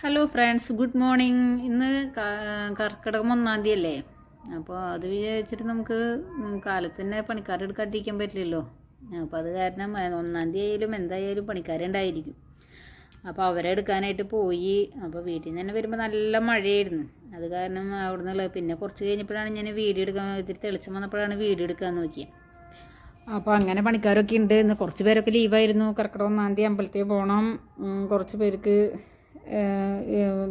Hello friends, good morning. ഇന്ന് കർക്കിടകം 1-ാം തീയതി അല്ലേ. അപ്പോൾ അത് വിചാരിച്ചിട്ട് നമുക്ക് കാലത്ത് തന്നെ പണിക്കാരെടുക്കാണ്ടിരിക്കാൻ പറ്റില്ലല്ലോ. അപ്പോൾ അത് കാരണം 1-ാം തീയതി ആയാലും എന്തായാലും പണിക്കാരുണ്ടായിരിക്കും. അപ്പോൾ അവരെ എടുക്കാനായിട്ട് പോയി. അപ്പോൾ വീട്ടിൽ നിന്ന് തന്നെ വരുമ്പോൾ നല്ല മഴയായിരുന്നു. അത് കാരണം അവിടെ നിന്നുള്ള പിന്നെ കുറച്ച് കഴിഞ്ഞപ്പോഴാണ് ഞാൻ വീഡിയോ എടുക്കാൻ ഇത്തിരി തെളിച്ചം വന്നപ്പോഴാണ് വീഡിയോ എടുക്കാൻ നോക്കിയത്. അപ്പോൾ അങ്ങനെ പണിക്കാരൊക്കെ ഉണ്ട്. ഇന്ന് കുറച്ച് പേരൊക്കെ ലീവായിരുന്നു. കർക്കിടകം 1-ാം തീയതി അമ്പലത്തിൽ പോകണം. കുറച്ച് പേർക്ക്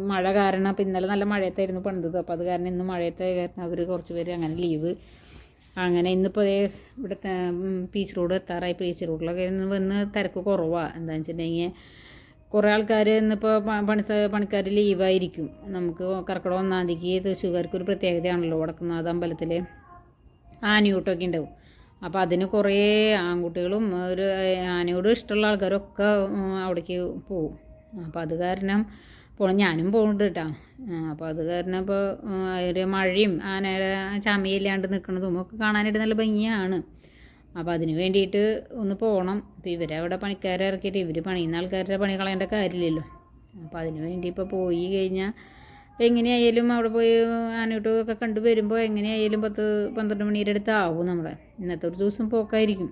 മഴ കാരണം അപ്പോൾ ഇന്നലെ നല്ല മഴയത്തായിരുന്നു പണിതത്. അപ്പോൾ അത് കാരണം ഇന്ന് മഴയത്തെ കാരണം അവർ കുറച്ച് പേര് അങ്ങനെ ലീവ്. അങ്ങനെ ഇന്നിപ്പോൾ ഇവിടുത്തെ പീച്ച് റോഡ് എത്താറായി. പീച്ച് റോഡിലൊക്കെ വന്ന് തിരക്ക് കുറവാണ്. എന്താണെന്ന് വെച്ചിട്ടുണ്ടെങ്കിൽ കുറേ ആൾക്കാർ ഇന്നിപ്പോൾ പണിക്കാർ ലീവായിരിക്കും. നമുക്ക് കർക്കിടകം 1-ാം തീയതിക്ക് തൃശ്ശൂർക്കാർക്ക് ഒരു പ്രത്യേകതയാണല്ലോ. വടക്കുന്നാഥ അമ്പലത്തിൽ ആനയൂട്ടമൊക്കെ ഉണ്ടാവും. അപ്പോൾ അതിന് കുറേ ആൺകുട്ടികളും ഒരു ആനയോട് ഇഷ്ടമുള്ള ആൾക്കാരൊക്കെ അവിടേക്ക് പോവും. അപ്പോൾ അത് കാരണം ഞാനും പോകുന്നുണ്ട് കേട്ടോ. അപ്പോൾ അത് കാരണം ഇപ്പോൾ ഒരു മഴയും ആനയുടെ ചമയില്ലാണ്ട് നിൽക്കുന്നതും ഒക്കെ കാണാനായിട്ട് നല്ല ഭംഗിയാണ്. അപ്പോൾ അതിന് വേണ്ടിയിട്ട് ഒന്ന് പോകണം. അപ്പോൾ ഇവരവിടെ പണിക്കാരെ ഇറക്കിയിട്ട് ഇവർ പണിയുന്ന ആൾക്കാരുടെ പണി കളയേണ്ട കാര്യമില്ലല്ലോ. അപ്പോൾ അതിന് വേണ്ടി ഇപ്പോൾ പോയി കഴിഞ്ഞാൽ എങ്ങനെയായാലും അവിടെ പോയി ആനയൂട്ടമൊക്കെ കണ്ടു വരുമ്പോൾ എങ്ങനെയായാലും 10-12 മണിയുടെ അടുത്താവും. നമ്മുടെ ഇന്നത്തെ ഒരു ദിവസം പോക്കായിരിക്കും.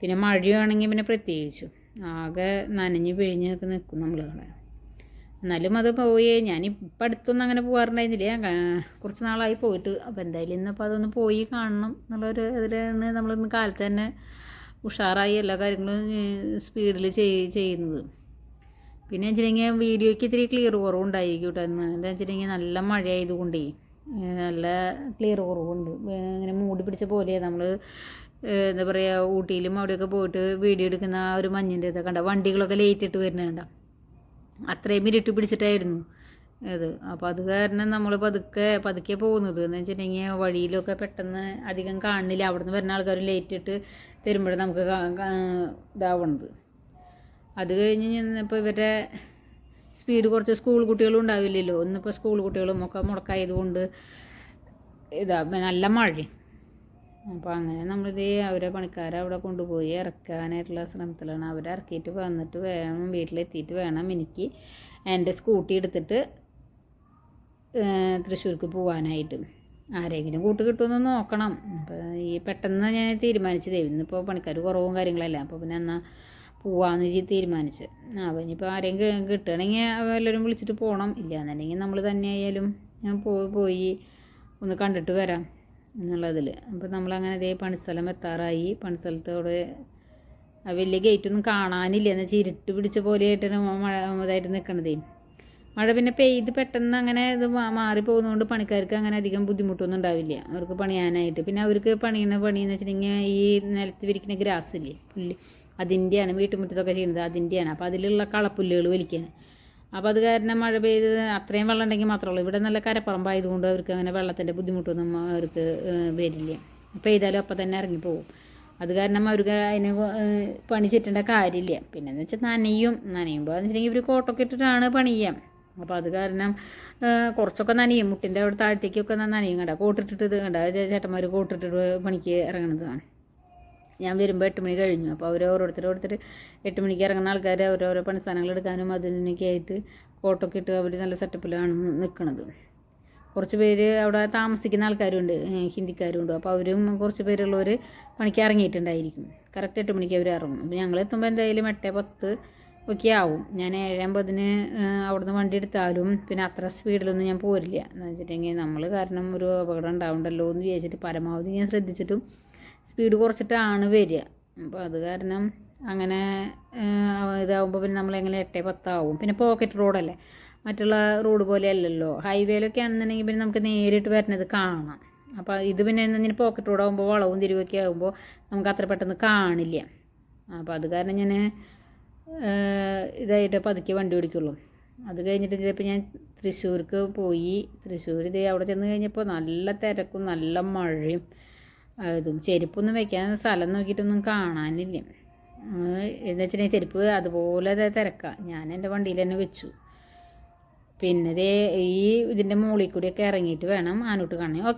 പിന്നെ മഴയാണെങ്കിൽ പിന്നെ പ്രത്യേകിച്ചും ആകെ നനഞ്ഞ് പിഴിഞ്ഞ് നിൽക്കും നമ്മളവിടെ. എന്നാലും അത് പോയി ഞാനിപ്പോൾ അടുത്തൊന്നും അങ്ങനെ പോകാറുണ്ടായിരുന്നില്ല. കുറച്ച് നാളായി പോയിട്ട്. അപ്പോൾ എന്തായാലും ഇന്നിപ്പോൾ അതൊന്ന് പോയി കാണണം എന്നുള്ളൊരു ഇതിലാണ് നമ്മളിന്ന് കാലത്ത് തന്നെ ഉഷാറായി എല്ലാ കാര്യങ്ങളും സ്പീഡിൽ ചെയ്യുന്നത്. പിന്നെ വെച്ചിട്ടുണ്ടെങ്കിൽ വീഡിയോയ്ക്ക് ഇത്തിരി ക്ലിയർ കുറവുണ്ടായിരിക്കും കേട്ടോ. എന്താ വെച്ചിട്ടുണ്ടെങ്കിൽ നല്ല മഴയായതുകൊണ്ടേ നല്ല ക്ലിയർ കുറവുണ്ട്. ഇങ്ങനെ മൂടി പിടിച്ച പോലെയാണ്. നമ്മൾ എന്താ പറയുക, ഊട്ടിയിലും അവിടെയൊക്കെ പോയിട്ട് വീഡിയോ എടുക്കുന്ന ആ ഒരു മഞ്ഞിൻ്റെ ഇതൊക്കെ കണ്ട വണ്ടികളൊക്കെ ലേറ്റ് ഇട്ട് വരുന്നുണ്ട. അത്രയും ഇരുട്ട് പിടിച്ചിട്ടായിരുന്നു ഇത്. അപ്പോൾ അത് കാരണം നമ്മൾ പതുക്കെ പോകുന്നത്. എന്ന് വെച്ചിട്ടുണ്ടെങ്കിൽ വഴിയിലൊക്കെ പെട്ടെന്ന് അധികം കാണുന്നില്ല. അവിടെ നിന്ന് വരുന്ന ആൾക്കാർ ലേറ്റ് ഇട്ട് തരുമ്പോഴേ നമുക്ക് ഇതാവണത്. അത് കഴിഞ്ഞ് ഇപ്പോൾ ഇവരുടെ സ്പീഡ് കുറച്ച് സ്കൂൾ കുട്ടികളും ഉണ്ടാവില്ലല്ലോ. ഇന്നിപ്പോൾ സ്കൂൾ കുട്ടികളും ഒക്കെ മുടക്കായതുകൊണ്ട് നല്ല മഴ. അപ്പോൾ അങ്ങനെ നമ്മളിത് അവരെ പണിക്കാരെ അവിടെ കൊണ്ടുപോയി ഇറക്കാനായിട്ടുള്ള ശ്രമത്തിലാണ്. അവരെ ഇറക്കിയിട്ട് വന്നിട്ട് വേണം വീട്ടിലെത്തിയിട്ട് വേണം എനിക്ക് എൻ്റെ സ്കൂട്ടി എടുത്തിട്ട് തൃശ്ശൂർക്ക് പോകാനായിട്ട്. ആരെങ്കിലും കൂട്ട് കിട്ടുമെന്ന് നോക്കണം. അപ്പോൾ ഈ പെട്ടെന്ന് ഞാൻ തീരുമാനിച്ചതേ. ഇന്നിപ്പോൾ പണിക്കാർ കുറവും കാര്യങ്ങളല്ല. അപ്പോൾ പിന്നെ എന്നാൽ പോവാമെന്ന് തീരുമാനിച്ച്. അപ്പോൾ ഇനിയിപ്പോൾ ആരെങ്കിലും കിട്ടുകയാണെങ്കിൽ എല്ലാവരും വിളിച്ചിട്ട് പോകണം. ഇല്ലയെന്നുണ്ടെങ്കിൽ നമ്മൾ തന്നെ ആയാലും ഞാൻ പോയി ഒന്ന് കണ്ടിട്ട് വരാം എന്നുള്ളതിൽ. അപ്പോൾ നമ്മളങ്ങനെ അതേ പണിസ്ഥലം എത്താറായി. പണിസ്ഥലത്തോട് വലിയ ഗേറ്റൊന്നും കാണാനില്ല. എന്ന് വെച്ചാൽ ഇരുട്ട് പിടിച്ച പോലെയായിട്ടാണ് മഴ ഇതായിട്ട് നിൽക്കണതേ. മഴ പിന്നെ പെയ്ത് പെട്ടെന്ന് അങ്ങനെ ഇത് മാറിപ്പോകുന്നതുകൊണ്ട് പണിക്കാർക്ക് അങ്ങനെ അധികം ബുദ്ധിമുട്ടൊന്നും ഉണ്ടാവില്ല അവർക്ക് പണിയാനായിട്ട്. പിന്നെ അവർക്ക് പണിയെന്ന് വെച്ചിട്ടുണ്ടെങ്കിൽ ഈ നിലത്ത് വിരിക്കുന്ന ഗ്രാസ് ഇല്ലേ, പുല്ല്, അതിൻ്റെയാണ് വീട്ടുമുറ്റത്തൊക്കെ ചെയ്യുന്നത്. അതിൻ്റെയാണ്. അപ്പോൾ അതിലുള്ള കളപ്പുല്ലുകൾ വലിക്കാൻ. അപ്പോൾ അത് കാരണം മഴ പെയ്ത് അത്രയും വെള്ളം ഉണ്ടെങ്കിൽ മാത്രമേ. ഇവിടെ നല്ല കരപ്പറമ്പായതുകൊണ്ട് അവർക്ക് അങ്ങനെ വെള്ളത്തിൻ്റെ ബുദ്ധിമുട്ടൊന്നും അവർക്ക് വരില്ല. പെയ്താലും അപ്പം തന്നെ ഇറങ്ങിപ്പോവും. അത് കാരണം അവർക്ക് അതിന് പണി ചുറ്റേണ്ട കാര്യമില്ല. പിന്നെയെന്ന് വെച്ചാൽ നനയുമ്പോൾ എന്ന് വെച്ചിട്ടുണ്ടെങ്കിൽ ഇവർ കോട്ടൊക്കെ ഇട്ടിട്ടാണ് പണി ചെയ്യാം. അപ്പോൾ അത് കാരണം കുറച്ചൊക്കെ നനയും. മുട്ടിൻ്റെ അവിടെ താഴത്തേക്കൊക്കെ നനയും. കണ്ട കോട്ടിട്ടിട്ട് ഇത് കണ്ട ചേട്ടന്മാർ കോട്ടിട്ടിട്ട് പണിക്ക് ഇറങ്ങണതാണ്. ഞാൻ വരുമ്പോൾ 8 മണി കഴിഞ്ഞു. അപ്പോൾ അവർ ഓരോരുത്തർ 8 മണിക്ക് ഇറങ്ങുന്ന ആൾക്കാർ ഓരോരോ പണിസ്ഥാനങ്ങൾ എടുക്കാനും അതിനൊക്കെ ആയിട്ട് കോട്ടൊക്കെ ഇട്ട് അവർ നല്ല സെറ്റപ്പിലാണ് നിൽക്കുന്നത്. കുറച്ച് പേര് അവിടെ താമസിക്കുന്ന ആൾക്കാരുണ്ട്, ഹിന്ദിക്കാരുണ്ട്. അപ്പോൾ അവരും കുറച്ച് പേരുള്ളവർ പണിക്ക് ഇറങ്ങിയിട്ടുണ്ടായിരിക്കും. കറക്റ്റ് 8 മണിക്ക് അവർ ഇറങ്ങും. അപ്പോൾ ഞങ്ങൾ എത്തുമ്പോൾ എന്തായാലും 8:10 ഒക്കെ ആവും. ഞാൻ 7:50 അവിടുന്ന് വണ്ടി എടുത്താലും പിന്നെ അത്ര സ്പീഡിലൊന്നും ഞാൻ പോരില്ല. എന്ന് വെച്ചിട്ടുണ്ടെങ്കിൽ നമ്മൾ കാരണം ഒരു അപകടം ഉണ്ടാവുണ്ടല്ലോ എന്ന് വിചാരിച്ചിട്ട് പരമാവധി ഞാൻ ശ്രദ്ധിച്ചിട്ടും സ്പീഡ് കുറച്ചിട്ടാണ് വരിക. അപ്പോൾ അത് കാരണം അങ്ങനെ ഇതാവുമ്പോൾ പിന്നെ നമ്മളെങ്ങനെ 8:10 ആവും. പിന്നെ പോക്കറ്റ് റോഡല്ലേ, മറ്റുള്ള റോഡ് പോലെ അല്ലല്ലോ. ഹൈവേയിലൊക്കെ ആണെന്നുണ്ടെങ്കിൽ പിന്നെ നമുക്ക് നേരിട്ട് വരുന്നത് കാണാം. അപ്പോൾ ഇത് പിന്നെ ഇങ്ങനെ പോക്കറ്റ് റോഡാകുമ്പോൾ വളവും തിരിവൊക്കെ ആകുമ്പോൾ നമുക്ക് അത്ര പെട്ടെന്ന് കാണില്ല. അപ്പോൾ അത് കാരണം ഞാൻ ഇതായിട്ട് പതുക്കെ വണ്ടി ഓടിക്കുള്ളൂ. അത് കഴിഞ്ഞിട്ട് ഇതിപ്പോൾ ഞാൻ തൃശ്ശൂർക്ക് പോയി. തൃശ്ശൂർ ഇതേ അവിടെ ചെന്ന് കഴിഞ്ഞപ്പോൾ നല്ല തിരക്കും നല്ല മഴയും അതും. ചെരുപ്പൊന്നും വെക്കാൻ സ്ഥലം നോക്കിയിട്ടൊന്നും കാണാനില്ല. എന്ന് വെച്ചിട്ടുണ്ടെങ്കിൽ ചെരുപ്പ് അതുപോലെ തിരക്കാം. ഞാൻ എൻ്റെ വണ്ടിയിൽ തന്നെ വെച്ചു. പിന്നെ ഇതിൻ്റെ മുകളിൽ കൂടിയൊക്കെ ഇറങ്ങിയിട്ട് വേണം ആനൂട്ട് കാണാൻ. ഓക്കെ.